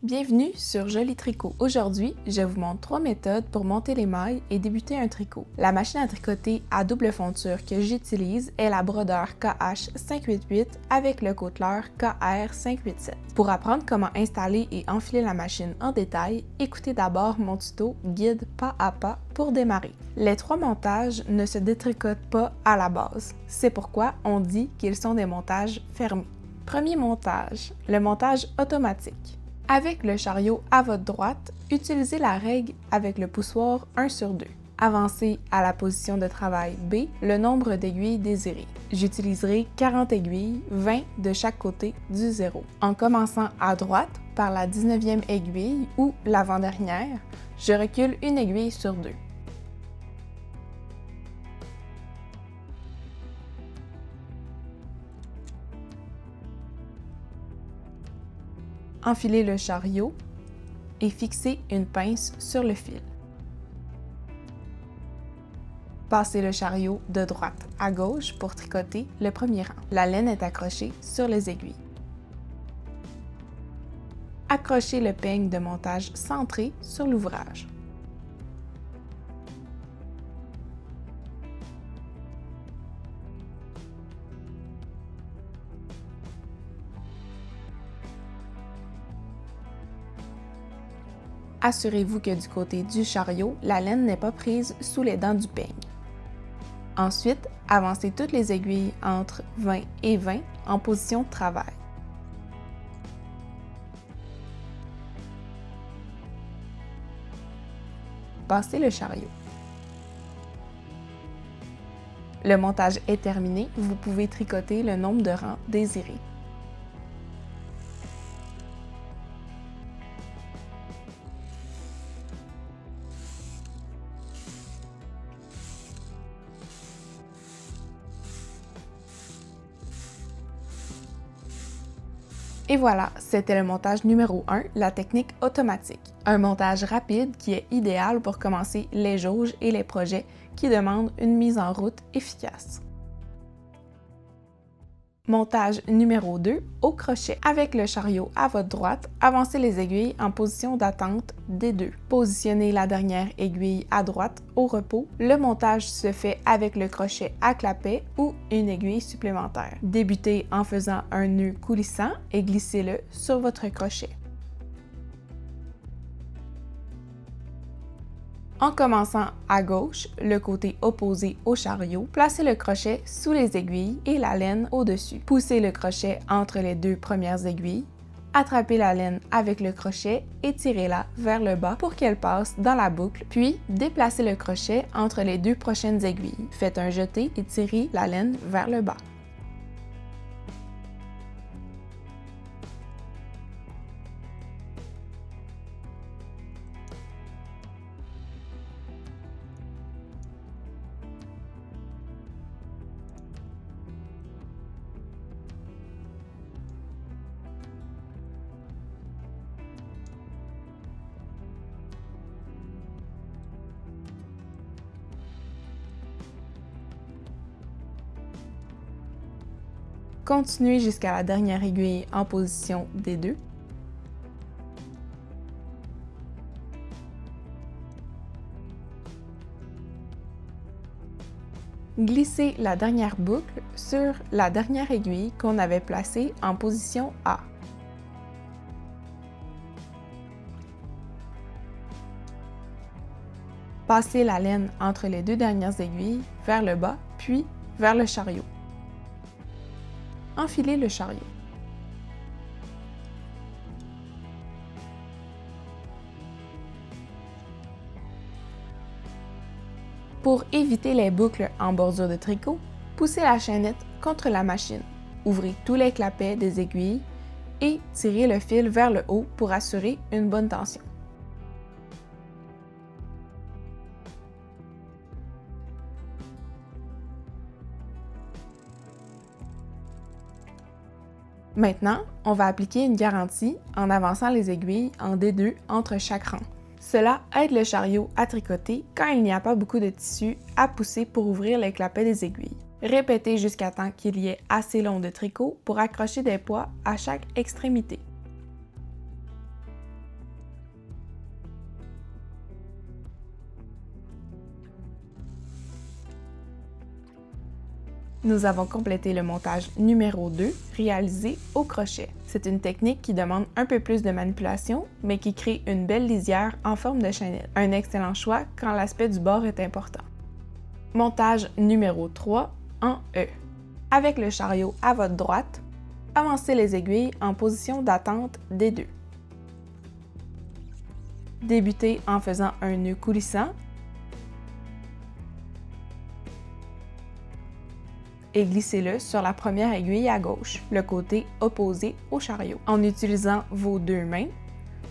Bienvenue sur Joli Tricot. Aujourd'hui, je vous montre 3 méthodes pour monter les mailles et débuter un tricot. La machine à tricoter à double fonture que j'utilise est la Brodeur KH588 avec le côteleur KR587. Pour apprendre comment installer et enfiler la machine en détail, écoutez d'abord mon tuto guide pas à pas pour démarrer. Les 3 montages ne se détricotent pas à la base. C'est pourquoi on dit qu'ils sont des montages fermés. Premier montage, le montage automatique. Avec le chariot à votre droite, utilisez la règle avec le poussoir 1/2. Avancez à la position de travail B le nombre d'aiguilles désiré. J'utiliserai 40 aiguilles, 20 de chaque côté du 0. En commençant à droite par la 19e aiguille ou l'avant-dernière, je recule une aiguille sur 2. Enfilez le chariot et fixez une pince sur le fil. Passez le chariot de droite à gauche pour tricoter le premier rang. La laine est accrochée sur les aiguilles. Accrochez le peigne de montage centré sur l'ouvrage. Assurez-vous que du côté du chariot, la laine n'est pas prise sous les dents du peigne. Ensuite, avancez toutes les aiguilles entre 20 et 20 en position de travail. Passez le chariot. Le montage est terminé, vous pouvez tricoter le nombre de rangs désiré. Et voilà, c'était le montage numéro 1, la technique automatique. Un montage rapide qui est idéal pour commencer les jauges et les projets qui demandent une mise en route efficace. Montage numéro 2, au crochet. Avec le chariot à votre droite, avancez les aiguilles en position d'attente des deux. Positionnez la dernière aiguille à droite au repos. Le montage se fait avec le crochet à clapet ou une aiguille supplémentaire. Débutez en faisant un nœud coulissant et glissez-le sur votre crochet. En commençant à gauche, le côté opposé au chariot, placez le crochet sous les aiguilles et la laine au-dessus. Poussez le crochet entre les 2 premières aiguilles, attrapez la laine avec le crochet et tirez-la vers le bas pour qu'elle passe dans la boucle, puis déplacez le crochet entre les 2 prochaines aiguilles. Faites un jeté et tirez la laine vers le bas. Continuez jusqu'à la dernière aiguille en position des 2. Glissez la dernière boucle sur la dernière aiguille qu'on avait placée en position A. Passez la laine entre les 2 dernières aiguilles vers le bas, puis vers le chariot. Enfilez le chariot. Pour éviter les boucles en bordure de tricot, poussez la chaînette contre la machine. Ouvrez tous les clapets des aiguilles et tirez le fil vers le haut pour assurer une bonne tension. Maintenant, on va appliquer une garantie en avançant les aiguilles en D2 entre chaque rang. Cela aide le chariot à tricoter quand il n'y a pas beaucoup de tissu à pousser pour ouvrir les clapets des aiguilles. Répétez jusqu'à temps qu'il y ait assez long de tricot pour accrocher des poids à chaque extrémité. Nous avons complété le montage numéro 2, réalisé au crochet. C'est une technique qui demande un peu plus de manipulation, mais qui crée une belle lisière en forme de chaînette. Un excellent choix quand l'aspect du bord est important. Montage numéro 3 en E. Avec le chariot à votre droite, avancez les aiguilles en position d'attente des deux. Débutez en faisant un nœud coulissant et glissez-le sur la première aiguille à gauche, le côté opposé au chariot. En utilisant vos deux mains,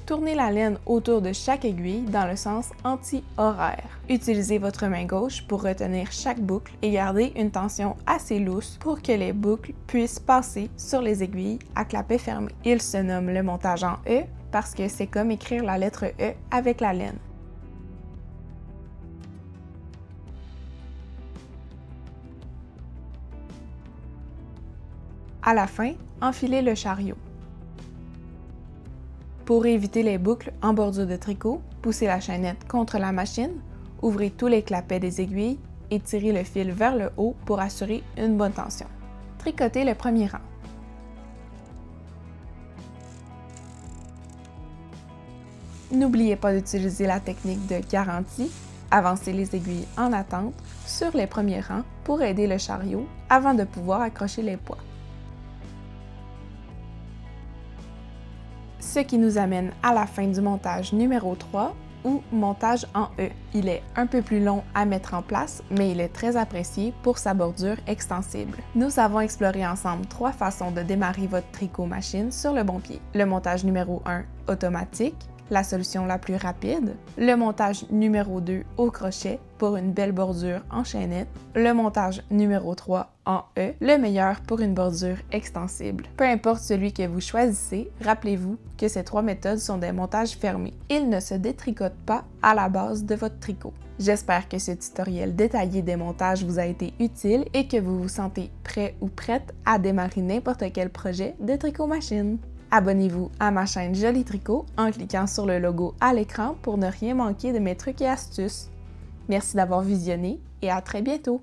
tournez la laine autour de chaque aiguille dans le sens anti-horaire. Utilisez votre main gauche pour retenir chaque boucle et gardez une tension assez lousse pour que les boucles puissent passer sur les aiguilles à clapet fermé. Il se nomme le montage en E parce que c'est comme écrire la lettre E avec la laine. À la fin, enfilez le chariot. Pour éviter les boucles en bordure de tricot, poussez la chaînette contre la machine, ouvrez tous les clapets des aiguilles et tirez le fil vers le haut pour assurer une bonne tension. Tricotez le premier rang. N'oubliez pas d'utiliser la technique de garantie, avancez les aiguilles en attente sur les premiers rangs pour aider le chariot avant de pouvoir accrocher les poids. Ce qui nous amène à la fin du montage numéro 3 ou montage en E. Il est un peu plus long à mettre en place, mais il est très apprécié pour sa bordure extensible. Nous avons exploré ensemble 3 façons de démarrer votre tricot machine sur le bon pied. Le montage numéro 1, automatique, la solution la plus rapide. Le montage numéro 2 au crochet pour une belle bordure en chaînette. Le montage numéro 3 en E, le meilleur pour une bordure extensible. Peu importe celui que vous choisissez, rappelez-vous que ces 3 méthodes sont des montages fermés. Ils ne se détricotent pas à la base de votre tricot. J'espère que ce tutoriel détaillé des montages vous a été utile et que vous vous sentez prêt ou prête à démarrer n'importe quel projet de tricot machine. Abonnez-vous à ma chaîne Joli Tricot en cliquant sur le logo à l'écran pour ne rien manquer de mes trucs et astuces. Merci d'avoir visionné et à très bientôt!